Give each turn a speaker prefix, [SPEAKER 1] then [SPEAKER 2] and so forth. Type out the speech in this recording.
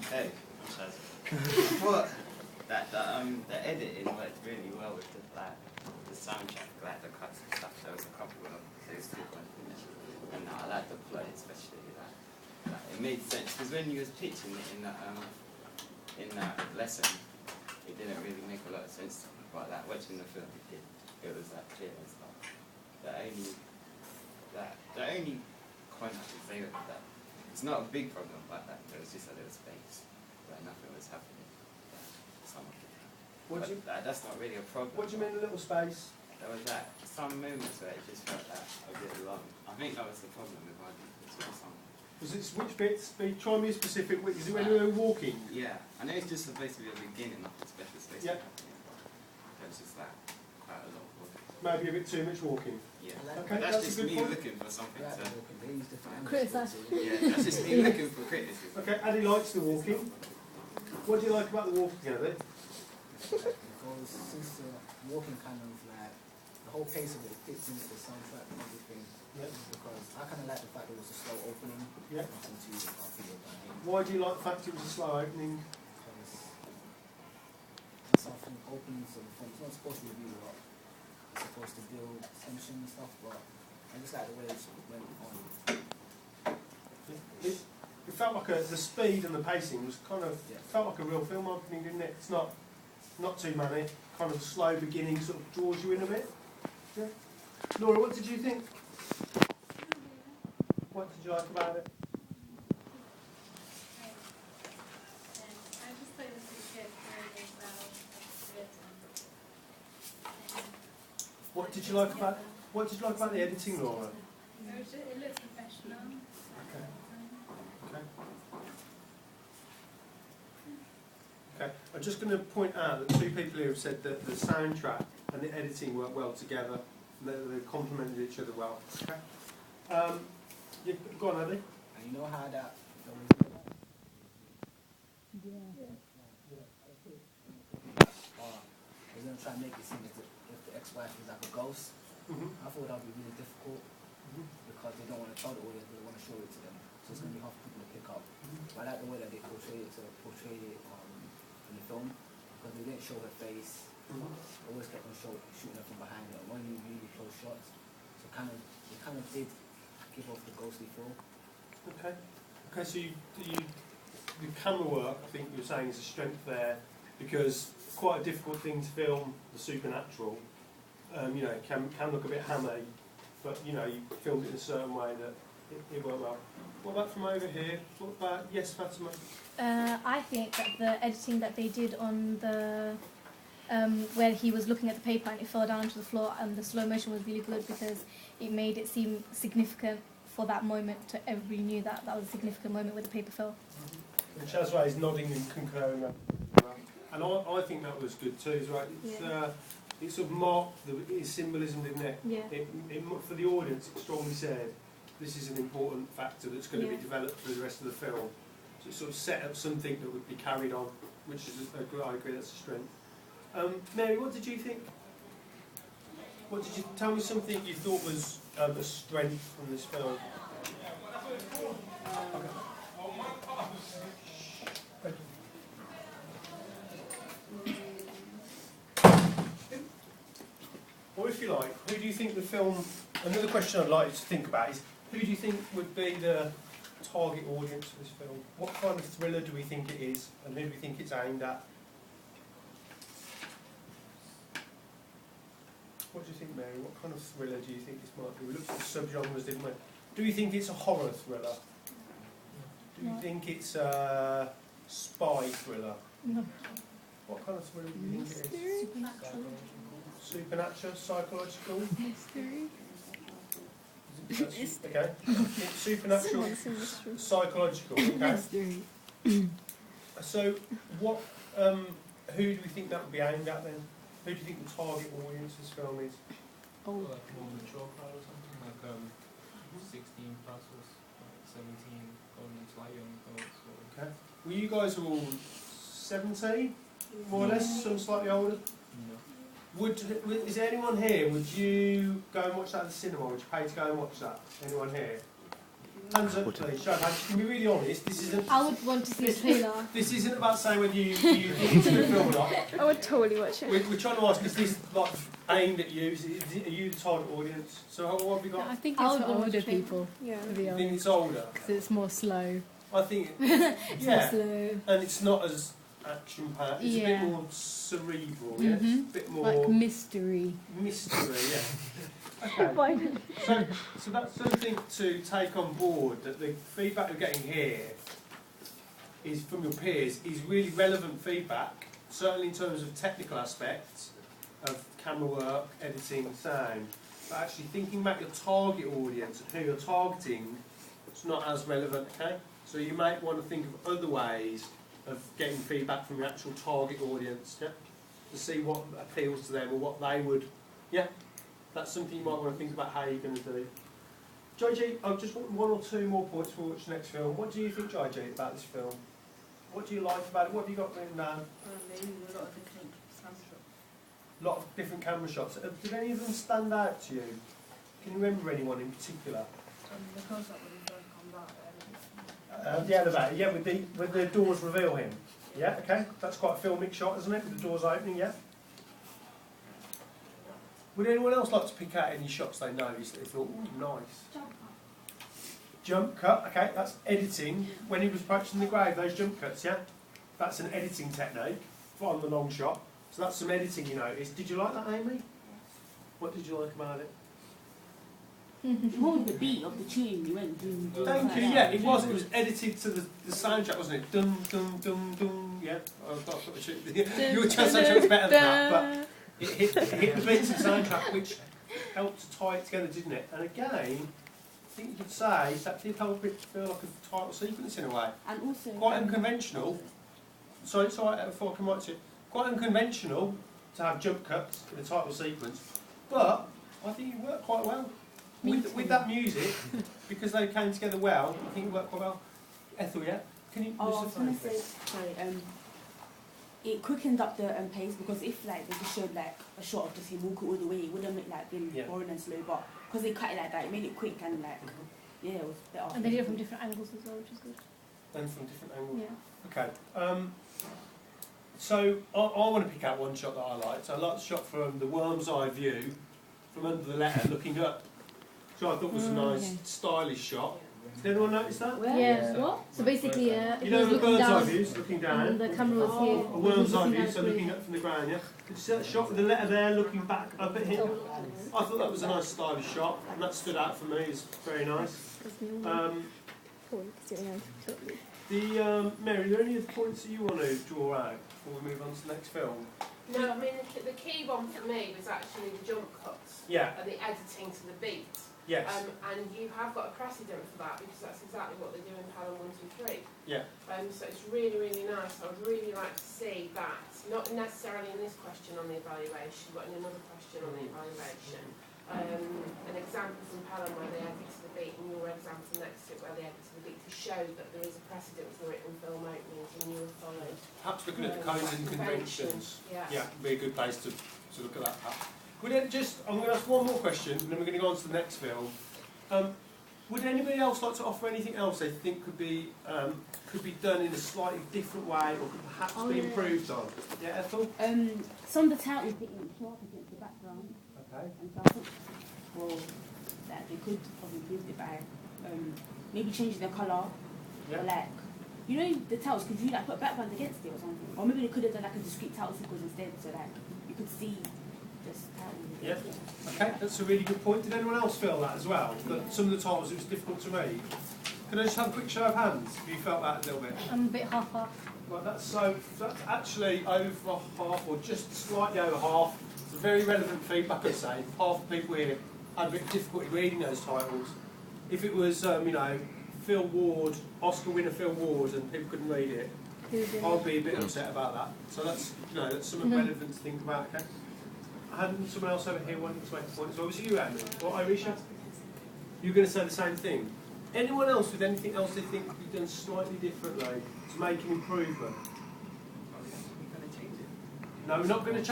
[SPEAKER 1] Hey, I'm Shaz. I thought that the editing worked really well with the soundtrack, like the cuts and stuff. There was a couple of those good ones in there, and I like the plot especially. Like it made sense because when you was pitching it in that lesson, it didn't really make a lot of sense to me. But like watching the film, it was like clear and stuff. The only con I could say with that, it's not a big problem, but like, there was just a little space where nothing was happening. Some of the time. That's not really a problem.
[SPEAKER 2] What do you mean a little space?
[SPEAKER 1] There was like some moments where it just felt like a bit long. I think that was the problem with some.
[SPEAKER 2] Was it which bits? Try and be specific. Is it when you were walking?
[SPEAKER 1] Yeah, I know it's just supposed to be a beginning of the special space.
[SPEAKER 2] Yeah.
[SPEAKER 1] It was just like quite a lot of walking.
[SPEAKER 2] Maybe a bit too much walking.
[SPEAKER 1] Yeah.
[SPEAKER 2] Okay,
[SPEAKER 1] But that's just
[SPEAKER 2] a good
[SPEAKER 1] me
[SPEAKER 2] point.
[SPEAKER 1] looking for something to.
[SPEAKER 3] Criticise.
[SPEAKER 1] Yeah, that's just me looking for criticism.
[SPEAKER 2] Okay, Addy likes the walking. What do you like about the walking, Addy?
[SPEAKER 4] Because since the walking kind of like the whole pace of it fits into the soundtrack and everything.
[SPEAKER 2] Yeah.
[SPEAKER 4] Because I kind of like the fact it was a slow opening.
[SPEAKER 2] Yeah.
[SPEAKER 4] Into our video game.
[SPEAKER 2] Why do you like the fact it was a slow opening?
[SPEAKER 4] Because it's something openings of the film. It's not supposed to be a lot. It's supposed to build tension and stuff, but I just like the way it went on.
[SPEAKER 2] It felt like the speed and the pacing was kind of felt like a real film opening, didn't it? It's not too manic, kind of slow beginning, sort of draws you in a bit. Yeah. Laura, what did you think? What did you like about it?
[SPEAKER 5] I just thought it was good, very well.
[SPEAKER 2] What did you like about the editing, Laura?
[SPEAKER 5] It looks professional.
[SPEAKER 2] Okay. Okay. I'm just going to point out that two people here have said that the soundtrack and the editing work well together, and they complemented each other well. Okay. Yeah, go on, Andy.
[SPEAKER 4] And you know how that film is built? They're going to try and make it seem as if the ex-wife is like a ghost. I thought that would be really difficult because they don't want to tell the audience, they want to show it to them. So it's going to be hard for people to pick up. But I like the way that they portrayed it in the film because they didn't show her face. They always kept on shooting her from behind her. Only really close shots. So they kind of did give off the ghostly feel.
[SPEAKER 2] Okay. Okay, so the camera work, I think you're saying, is a strength there because it's quite a difficult thing to film the supernatural. You know, it can look a bit hammy, but you know, you filmed it in a certain way that it worked well. What about from over here? What about, yes, Fatima?
[SPEAKER 3] I think that the editing that they did on the where he was looking at the paper and it fell down to the floor, and the slow motion was really good because it made it seem significant for that moment. To everybody knew that was a significant moment where the paper fell.
[SPEAKER 2] And Shazway is nodding and concurring. And I think that was good too. Right? It sort of marked its symbolism, didn't it?
[SPEAKER 3] Yeah.
[SPEAKER 2] It for the audience, it strongly said this is an important factor that's going to be developed through the rest of the film. So it sort of set up something that would be carried on, which is I agree, that's a strength. Mary, what did you think? Tell me something you thought was a strength from this film? Okay. Or if you like, who do you think the film... Another question I'd like you to think about is, who do you think would be the target audience for this film? What kind of thriller do we think it is, and who do we think it's aimed at? What do you think, Mary? What kind of thriller do you think this might be? We looked at the sub-genres, didn't we? Do you think it's a horror thriller? Do you think it's a spy thriller?
[SPEAKER 3] No.
[SPEAKER 2] What kind of thriller do you think it is?
[SPEAKER 3] Supernatural.
[SPEAKER 2] Supernatural, psychological?
[SPEAKER 3] Mystery.
[SPEAKER 2] Okay. It's supernatural, psychological. Okay. So, what? Who do we think that would be aimed at then? Who do you think the target audience of this film is?
[SPEAKER 6] Oh, like more mature crowd or something, like 16 plus or 17, going into like young adults.
[SPEAKER 2] Okay. Well, you guys are all 17, more or less, some slightly older.
[SPEAKER 6] No.
[SPEAKER 2] Is there anyone here? Would you go and watch that at the cinema? Would you pay to go and watch that? Anyone here? Hands up, please. Show of hands. You can be really honest. This isn't.
[SPEAKER 3] I would want to see a trailer.
[SPEAKER 2] This isn't about saying whether you think it's a good film or not.
[SPEAKER 7] I would totally watch it.
[SPEAKER 2] We're trying to ask, is this like aimed at you? Are you the target audience? So what have we got?
[SPEAKER 8] I think
[SPEAKER 3] I
[SPEAKER 8] it's
[SPEAKER 3] would
[SPEAKER 8] for
[SPEAKER 3] watch
[SPEAKER 8] older
[SPEAKER 3] it.
[SPEAKER 8] people,
[SPEAKER 7] Yeah.
[SPEAKER 8] to be
[SPEAKER 2] I think
[SPEAKER 8] honest.
[SPEAKER 2] it's older.
[SPEAKER 8] Because it's more slow.
[SPEAKER 2] I think,
[SPEAKER 3] It's
[SPEAKER 2] yeah,
[SPEAKER 3] more slow.
[SPEAKER 2] and it's not as action-packed. It's a bit
[SPEAKER 8] Yeah.
[SPEAKER 2] more cerebral. Yeah, it's
[SPEAKER 8] Mhm.
[SPEAKER 2] a bit more
[SPEAKER 8] Like mystery.
[SPEAKER 2] mystery. Yeah. Okay. So that's something to take on board. That the feedback you're getting here is from your peers is really relevant feedback. Certainly in terms of technical aspects of camera work, editing, sound. But actually thinking about your target audience and who you're targeting, it's not as relevant. Okay. So you might want to think of other ways of getting feedback from your actual target audience. Yeah. To see what appeals to them or what they would. Yeah. That's something you might want to think about how you're going to do. JG, I've just want one or two more points before we watch the next film. What do you think, JG, about this film? What do you like about it? What have you got written down?
[SPEAKER 9] They use a lot of different snapshots.
[SPEAKER 2] A lot of different camera shots. Did any of them stand out to you? Can you remember anyone in particular?
[SPEAKER 9] The close-up when he first comes out.
[SPEAKER 2] The elevator, yeah, with the doors reveal him. Yeah, okay. That's quite a filmic shot, isn't it? With the doors opening, yeah. Would anyone else like to pick out any shots they noticed that they thought, ooh, nice? Jump cut, okay, that's editing. When he was approaching the grave, those jump cuts, yeah? That's an editing technique on the long shot. So that's some editing you noticed. Did you like that, Amy? What did you like about it?
[SPEAKER 10] More the beat of the tune, you went doom, doom.
[SPEAKER 2] Thank you, yeah, it was. It was edited to the soundtrack, wasn't it? Dum, dum, dum, dum, yeah. I've got to shoot. Your soundtrack was better than that, but it hit the beats of the soundtrack, which helped to tie it together, didn't it? And again, I think you could say that did help it feel like a title sequence in a way.
[SPEAKER 10] And also...
[SPEAKER 2] Quite unconventional. Sorry, before I come right to it. Quite unconventional to have jump cuts in a title sequence, but I think it worked quite well. With that music, because they came together well, I think it worked quite well. Ethel, yeah? Can you...
[SPEAKER 10] I was going to say, sorry, it quickened up the pace, because if like they just showed like a shot of just him walking all the way, it wouldn't make like been boring and slow, but because they cut it like that, it made it quick and like, yeah, it was better.
[SPEAKER 3] And they did it from different angles as well, which is good.
[SPEAKER 2] And from different angles?
[SPEAKER 3] Yeah.
[SPEAKER 2] Okay. So, I want to pick out one shot that I liked. I liked the shot from the worm's eye view, from under the letter, looking up. So I thought was a nice, stylish shot. Did anyone notice that?
[SPEAKER 3] Yeah. What? So basically,
[SPEAKER 2] you know the bird's eye view, looking down.
[SPEAKER 3] And the camera was here.
[SPEAKER 2] A worm's eye view, so looking up from the ground, yeah? Did you see that shot with the letter there, looking back up at him? I thought that was a nice, stylish shot, and that stood out for me. It's very nice. Mary, are there any other points that you want to draw out before we move on to the next film?
[SPEAKER 11] No, I mean the key one for me was actually the jump cuts
[SPEAKER 2] Yeah.
[SPEAKER 11] and the editing to the beat.
[SPEAKER 2] Yes.
[SPEAKER 11] And you have got a precedent for that because that's exactly what they do in Pelham 1, 2, 3.
[SPEAKER 2] Yeah.
[SPEAKER 11] So it's really, really nice. I would really like to see that, not necessarily in this question on the evaluation, but in another question on the evaluation. An example from Pelham where they edit to the beat, and your example next to it where they edit to the beat, to show that there is a precedent for it in film openings and you will follow.
[SPEAKER 2] Perhaps looking at the codes and conventions.
[SPEAKER 11] Yeah.
[SPEAKER 2] Would be a good place to look at that. I'm going to ask one more question, and then we're going to go on to the next film. Would anybody else like to offer anything else they think could be done in a slightly different way, or could perhaps be improved on? Yeah, Ethel?
[SPEAKER 10] Some of the titles didn't show up against the background.
[SPEAKER 2] Okay.
[SPEAKER 10] And so I thought, well, that they could have improved it by maybe changing the colour.
[SPEAKER 2] Yeah.
[SPEAKER 10] Or like, you know, the titles, could you like put background against it or something? Or maybe they could have done like a discrete title sequence instead, so like you could see this title.
[SPEAKER 2] Yeah. Okay, that's a really good point. Did anyone else feel that as well? That some of the titles it was difficult to read? Can I just have a quick show of hands if you felt that a little bit?
[SPEAKER 3] I'm a bit half-half.
[SPEAKER 2] Well, that's actually over half, or just slightly over half. It's a very relevant feedback, I'd say. Half the people here had a bit of difficulty reading those titles. If it was, Phil Ward, Oscar winner Phil Ward, and people couldn't read it, I'd be a bit upset about that. So that's, that's something relevant to think about, okay? I had someone else over here wanting to make a point as well. Was it you, Andy? Or Irisha? You're going to say the same thing. Anyone else with anything else they think could be done slightly differently to make an improvement?
[SPEAKER 1] We're going to change it.
[SPEAKER 2] No, we're not going to change